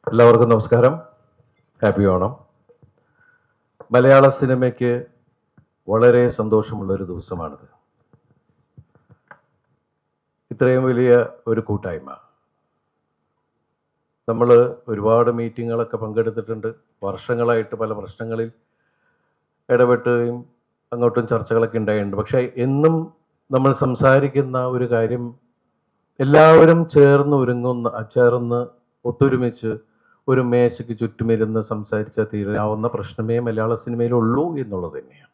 എല്ലാവർക്കും നമസ്കാരം. ഹാപ്പി ഓണം. മലയാള സിനിമയ്ക്ക് വളരെ സന്തോഷമുള്ളൊരു ദിവസമാണിത്. ഇത്രയും വലിയ ഒരു കൂട്ടായ്മ. നമ്മൾ ഒരുപാട് മീറ്റിങ്ങുകളൊക്കെ പങ്കെടുത്തിട്ടുണ്ട്. വർഷങ്ങളായിട്ട് പല പ്രശ്നങ്ങളിൽ ഇടപെട്ടുകയും അങ്ങോട്ടും ചർച്ചകളൊക്കെ ഉണ്ടായിട്ടുണ്ട്. പക്ഷേ എന്നും നമ്മൾ സംസാരിക്കുന്ന ഒരു കാര്യം, എല്ലാവരും ചേർന്ന് ഒത്തൊരുമിച്ച് ഒരു മേശയ്ക്ക് ചുറ്റുമിരുന്ന് സംസാരിച്ചാൽ തീരാവുന്ന പ്രശ്നമേ മലയാള സിനിമയിലുള്ളൂ എന്നുള്ളത് തന്നെയാണ്.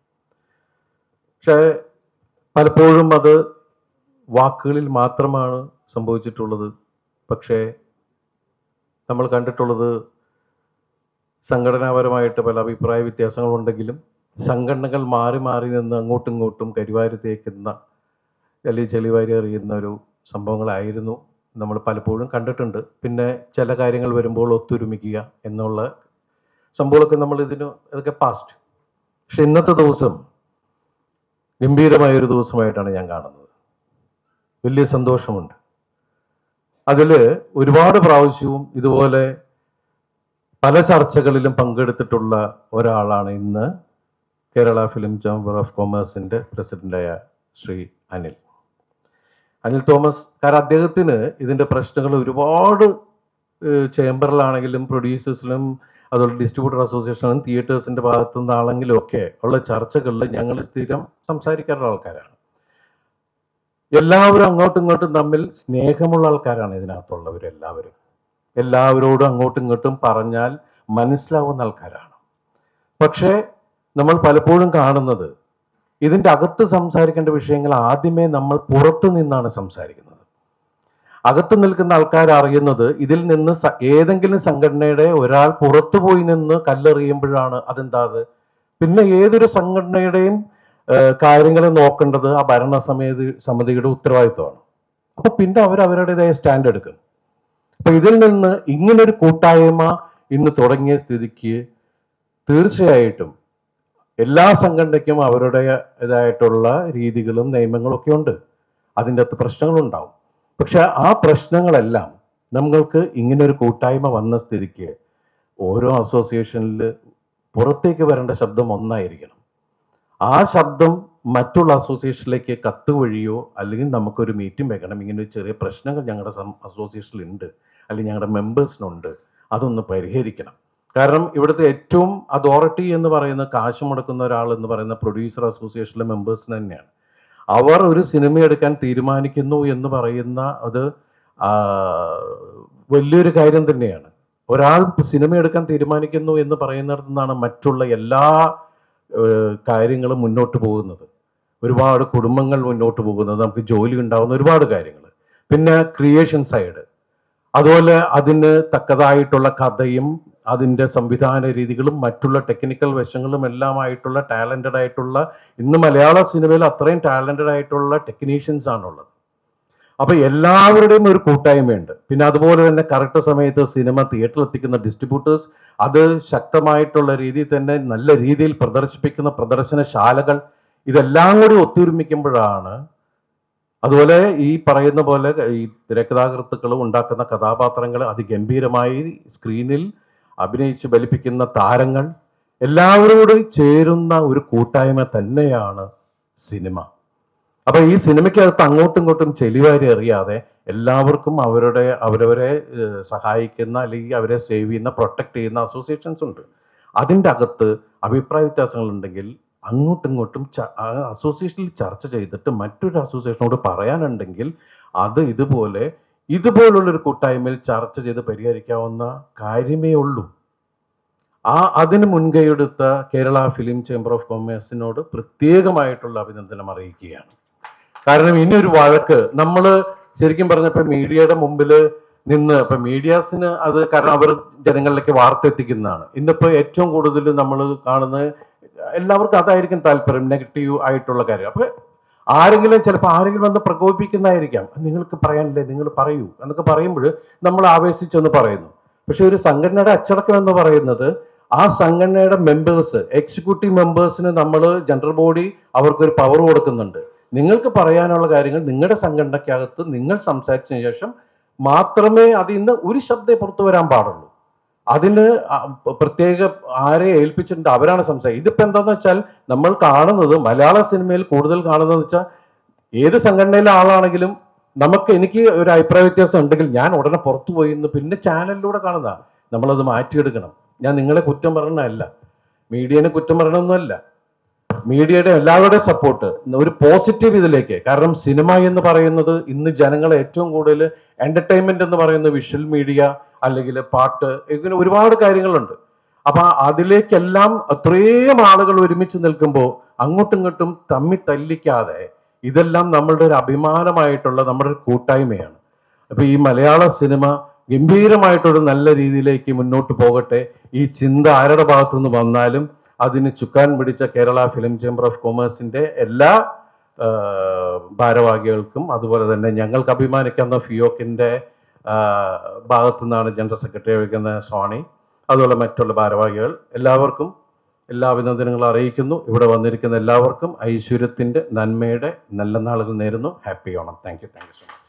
പക്ഷേ പലപ്പോഴും അത് വാക്കുകളിൽ മാത്രമാണ് സംഭവിച്ചിട്ടുള്ളത്. പക്ഷേ നമ്മൾ കണ്ടിട്ടുള്ളത് സംഘടനാപരമായിട്ട് പല അഭിപ്രായ വ്യത്യാസങ്ങളുണ്ടെങ്കിലും സംഘടനകൾ മാറി മാറി നിന്ന് അങ്ങോട്ടും ഇങ്ങോട്ടും കരിവാരി തേക്കുന്ന അല്ലെങ്കിൽ ചെളിവാരി എറിയുന്ന ഒരു സംഭവങ്ങളായിരുന്നു നമ്മൾ പലപ്പോഴും കണ്ടിട്ടുണ്ട്. പിന്നെ ചില കാര്യങ്ങൾ വരുമ്പോൾ ഒത്തൊരുമിക്കുക എന്നുള്ള സംഭവമൊക്കെ അതൊക്കെ പാസ്റ്റ്. പക്ഷെ ഇന്നത്തെ ദിവസം ഗംഭീരമായൊരു ദിവസമായിട്ടാണ് ഞാൻ കാണുന്നത്. വലിയ സന്തോഷമുണ്ട്. അതിൽ ഒരുപാട് പ്രാവശ്യവും ഇതുപോലെ പല ചർച്ചകളിലും പങ്കെടുത്തിട്ടുള്ള ഒരാളാണ് ഇന്ന് കേരള ഫിലിം ചേംബർ ഓഫ് കൊമേഴ്സിൻ്റെ പ്രസിഡന്റായ ശ്രീ അനിൽ തോമസ്. കാരണം അദ്ദേഹത്തിന് ഇതിൻ്റെ പ്രശ്നങ്ങൾ ഒരുപാട് ചേംബറിലാണെങ്കിലും പ്രൊഡ്യൂസേഴ്സിലും അതുപോലെ ഡിസ്ട്രിബ്യൂട്ടർ അസോസിയേഷനിലും തിയേറ്റേഴ്സിൻ്റെ ഭാഗത്തു നിന്നാണെങ്കിലും ഒക്കെ ഉള്ള ചർച്ചകളിൽ ഞങ്ങൾ സ്ഥിരം സംസാരിക്കാറുള്ള ആൾക്കാരാണ്. എല്ലാവരും അങ്ങോട്ടും ഇങ്ങോട്ടും തമ്മിൽ സ്നേഹമുള്ള ആൾക്കാരാണ് ഇതിനകത്തുള്ളവരെല്ലാവരും. എല്ലാവരോടും അങ്ങോട്ടും ഇങ്ങോട്ടും പറഞ്ഞാൽ മനസ്സിലാവുന്ന ആൾക്കാരാണ്. പക്ഷേ നമ്മൾ പലപ്പോഴും കാണുന്നത് ഇതിൻ്റെ അകത്ത് സംസാരിക്കേണ്ട വിഷയങ്ങൾ ആദ്യമേ നമ്മൾ പുറത്തു നിന്നാണ് സംസാരിക്കുന്നത്. അകത്ത് നിൽക്കുന്ന ആൾക്കാർ അറിയുന്നത് ഇതിൽ നിന്ന് ഏതെങ്കിലും സംഘടനയുടെ ഒരാൾ പുറത്തു പോയി നിന്ന് കല്ലെറിയുമ്പോഴാണ് പിന്നെ ഏതൊരു സംഘടനയുടെയും കാര്യങ്ങൾ നോക്കേണ്ടത് ആ സമിതിയുടെ ഉത്തരവാദിത്വമാണ്. അപ്പൊ പിന്നെ അവരുടേതായ സ്റ്റാൻഡ് എടുക്കും. അപ്പൊ ഇതിൽ നിന്ന് ഇങ്ങനൊരു കൂട്ടായ്മ ഇന്ന് തുടങ്ങിയ സ്ഥിതിക്ക് തീർച്ചയായിട്ടും എല്ലാ സംഘടനയ്ക്കും അവരുടേതായിട്ടുള്ള രീതികളും നിയമങ്ങളും ഒക്കെ ഉണ്ട്. അതിൻ്റെ അകത്ത് പ്രശ്നങ്ങളുണ്ടാവും. പക്ഷെ ആ പ്രശ്നങ്ങളെല്ലാം നമ്മൾക്ക് ഇങ്ങനൊരു കൂട്ടായ്മ വന്ന സ്ഥിതിക്ക് ഓരോ അസോസിയേഷനിൽ പുറത്തേക്ക് വരേണ്ട ശബ്ദം ഒന്നായിരിക്കണം. ആ ശബ്ദം മറ്റുള്ള അസോസിയേഷനിലേക്ക് കത്ത് വഴിയോ അല്ലെങ്കിൽ നമുക്കൊരു മീറ്റിംഗ് വെക്കണം. ഇങ്ങനെ ഒരു ചെറിയ പ്രശ്നങ്ങൾ ഞങ്ങളുടെ അസോസിയേഷനിലുണ്ട്, അല്ലെങ്കിൽ ഞങ്ങളുടെ മെമ്പേഴ്സിനുണ്ട്, അതൊന്ന് പരിഹരിക്കണം. കാരണം ഇവിടുത്തെ ഏറ്റവും അതോറിറ്റി എന്ന് പറയുന്ന കാശ് മുടക്കുന്ന ഒരാൾ എന്ന് പറയുന്ന പ്രൊഡ്യൂസർ അസോസിയേഷനിലെ മെമ്പേഴ്സിന് തന്നെയാണ്. അവർ ഒരു സിനിമ എടുക്കാൻ തീരുമാനിക്കുന്നു എന്ന് പറയുന്ന അത് വലിയൊരു കാര്യം തന്നെയാണ്. ഒരാൾ സിനിമ എടുക്കാൻ തീരുമാനിക്കുന്നു എന്ന് പറയുന്നിടത്തു നിന്നാണ് മറ്റുള്ള എല്ലാ കാര്യങ്ങളും മുന്നോട്ട് പോകുന്നത്. ഒരുപാട് കുടുംബങ്ങൾ മുന്നോട്ട് പോകുന്നത്, നമുക്ക് ജോലി ഉണ്ടാകുന്ന ഒരുപാട് കാര്യങ്ങൾ. പിന്നെ ക്രിയേഷൻ സൈഡ്, അതുപോലെ അതിന് തക്കതായിട്ടുള്ള കഥയും അതിൻ്റെ സംവിധാന രീതികളും മറ്റുള്ള ടെക്നിക്കൽ വശങ്ങളും എല്ലാമായിട്ടുള്ള ടാലൻറ്റഡ് ആയിട്ടുള്ള, ഇന്ന് മലയാള സിനിമയിൽ അത്രയും ടാലൻറ്റഡ് ആയിട്ടുള്ള ടെക്നീഷ്യൻസ് ആണുള്ളത്. അപ്പൊ എല്ലാവരുടെയും ഒരു കൂട്ടായ്മയുണ്ട്. പിന്നെ അതുപോലെ തന്നെ കറക്റ്റ് സമയത്ത് സിനിമ തിയേറ്ററിൽ എത്തിക്കുന്ന ഡിസ്ട്രിബ്യൂട്ടേഴ്സ്, അത് ശക്തമായിട്ടുള്ള രീതിയിൽ തന്നെ നല്ല രീതിയിൽ പ്രദർശിപ്പിക്കുന്ന പ്രദർശനശാലകൾ, ഇതെല്ലാം കൂടി ഒത്തൊരുമിക്കുമ്പോഴാണ്, അതുപോലെ ഈ പറയുന്ന പോലെ ഈ തിരക്കഥാകൃത്തുക്കൾ ഉണ്ടാക്കുന്ന കഥാപാത്രങ്ങൾ അതിഗംഭീരമായി സ്ക്രീനിൽ അഭിനയിച്ച് ബലിപ്പിക്കുന്ന താരങ്ങൾ, എല്ലാവരോടും ചേരുന്ന ഒരു കൂട്ടായ്മ തന്നെയാണ് സിനിമ. അപ്പൊ ഈ സിനിമയ്ക്കകത്ത് അങ്ങോട്ടും ഇങ്ങോട്ടും ചെളിവാരി എറിയാതെ എല്ലാവർക്കും അവരവരെ സഹായിക്കുന്ന അല്ലെങ്കിൽ അവരെ സേവ് ചെയ്യുന്ന, പ്രൊട്ടക്ട് ചെയ്യുന്ന അസോസിയേഷൻസ് ഉണ്ട്. അതിൻ്റെ അകത്ത് അഭിപ്രായ വ്യത്യാസങ്ങൾ ഉണ്ടെങ്കിൽ അങ്ങോട്ടും ഇങ്ങോട്ടും അസോസിയേഷനിൽ ചർച്ച ചെയ്തിട്ട് മറ്റൊരു അസോസിയേഷനോട് പറയാനുണ്ടെങ്കിൽ അത് ഇതുപോലുള്ളൊരു കൂട്ടായ്മയിൽ ചർച്ച ചെയ്ത് പരിഹരിക്കാവുന്ന കാര്യമേ ഉള്ളൂ. അതിന് മുൻകൈയെടുത്ത കേരള ഫിലിം ചേംബർ ഓഫ് കൊമേഴ്സിനോട് പ്രത്യേകമായിട്ടുള്ള അഭിനന്ദനം അറിയിക്കുകയാണ്. കാരണം ഇനിയൊരു വഴക്ക് നമ്മൾ ശരിക്കും പറഞ്ഞപ്പോൾ മീഡിയയുടെ മുമ്പിൽ നിന്ന്, ഇപ്പൊ മീഡിയാസിന് അത് കാരണം അവർ ജനങ്ങളിലേക്ക് വാർത്ത എത്തിക്കുന്നതാണ്. ഇന്നിപ്പോൾ ഏറ്റവും കൂടുതൽ നമ്മൾ കാണുന്നത് എല്ലാവർക്കും അതായിരിക്കും താല്പര്യം, നെഗറ്റീവ് ആയിട്ടുള്ള കാര്യം. അപ്പൊ ചിലപ്പോൾ ആരെങ്കിലും വന്ന് പ്രകോപിപ്പിക്കുന്നതായിരിക്കാം. നിങ്ങൾക്ക് പറയാനില്ലേ, നിങ്ങൾ പറയൂ എന്നൊക്കെ പറയുമ്പോൾ നമ്മൾ ആവേശിച്ചൊന്ന് പറയുന്നു. പക്ഷെ ഒരു സംഘടനയുടെ അച്ചടക്കം എന്ന് പറയുന്നത് ആ സംഘടനയുടെ മെമ്പേഴ്സ്, എക്സിക്യൂട്ടീവ് മെമ്പേഴ്സിന് നമ്മൾ ജനറൽ ബോഡി അവർക്കൊരു പവർ കൊടുക്കുന്നുണ്ട്. നിങ്ങൾക്ക് പറയാനുള്ള കാര്യങ്ങൾ നിങ്ങളുടെ സംഘടനയ്ക്കകത്ത് നിങ്ങൾ സംസാരിച്ചതിന് ശേഷം മാത്രമേ അതിൽ നിന്ന് ഒരു ശബ്ദം പുറത്തു വരാൻ പാടുള്ളൂ. അതിന് പ്രത്യേക ആരെ ഏൽപ്പിച്ചിട്ടുണ്ട്, അവരാണ് സംസാരിക്കുക. ഇതിപ്പോ എന്താന്ന് വെച്ചാൽ നമ്മൾ കാണുന്നത്, മലയാള സിനിമയിൽ കൂടുതൽ കാണുന്നതെന്ന് വെച്ചാൽ ഏത് സംഘടനയിലെ ആളാണെങ്കിലും എനിക്ക് ഒരു അഭിപ്രായ വ്യത്യാസം ഉണ്ടെങ്കിൽ ഞാൻ ഉടനെ പുറത്തു പോയി നിന്ന് പിന്നെ ചാനലിലൂടെ കാണുന്നതാ. നമ്മളത് മാറ്റിയെടുക്കണം. ഞാൻ നിങ്ങളെ കുറ്റം പറയണമല്ല, മീഡിയനെ കുറ്റം പറയണമെന്നല്ല. മീഡിയയുടെ എല്ലാവരുടെയും സപ്പോർട്ട് ഒരു പോസിറ്റീവ് ഇതിലേക്ക്. കാരണം സിനിമ എന്ന് പറയുന്നത് ഇന്ന് ജനങ്ങളെ ഏറ്റവും കൂടുതൽ എന്റർടൈൻമെന്റ് എന്ന് പറയുന്ന വിഷ്വൽ മീഡിയ അല്ലെങ്കിൽ പാട്ട്, ഇങ്ങനെ ഒരുപാട് കാര്യങ്ങളുണ്ട്. അപ്പൊ അതിലേക്കെല്ലാം അത്രയും ആളുകൾ ഒരുമിച്ച് നിൽക്കുമ്പോൾ അങ്ങോട്ടും ഇങ്ങോട്ടും തമ്മി തല്ലിക്കാതെ ഇതെല്ലാം നമ്മളുടെ ഒരു അഭിമാനമായിട്ടുള്ള നമ്മുടെ ഒരു കൂട്ടായ്മയാണ്. അപ്പൊ ഈ മലയാള സിനിമ ഗംഭീരമായിട്ടൊരു നല്ല രീതിയിലേക്ക് മുന്നോട്ട് പോകട്ടെ. ഈ ചിന്ത ആരുടെ ഭാഗത്തുനിന്ന് വന്നാലും അതിന് ചുക്കാൻ പിടിച്ച കേരള ഫിലിം ചേംബർ ഓഫ് കൊമേഴ്സിന്റെ എല്ലാ ഭാരവാഹികൾക്കും, അതുപോലെ തന്നെ ഞങ്ങൾക്ക് അഭിമാനിക്കുന്ന ഫിയോക്കിന്റെ ഭാഗത്തു നിന്നാണ് ജനറൽ സെക്രട്ടറി വഹിക്കുന്ന സോണി, അതുപോലെ മറ്റുള്ള ഭാരവാഹികൾ, എല്ലാവർക്കും എല്ലാ അഭിനന്ദനങ്ങളും അറിയിക്കുന്നു. ഇവിടെ വന്നിരിക്കുന്ന എല്ലാവർക്കും ഐശ്വര്യത്തിന്റെ, നന്മയുടെ നല്ല നാളുകൾ നേരുന്നു. Happy Onam. Thank you so much.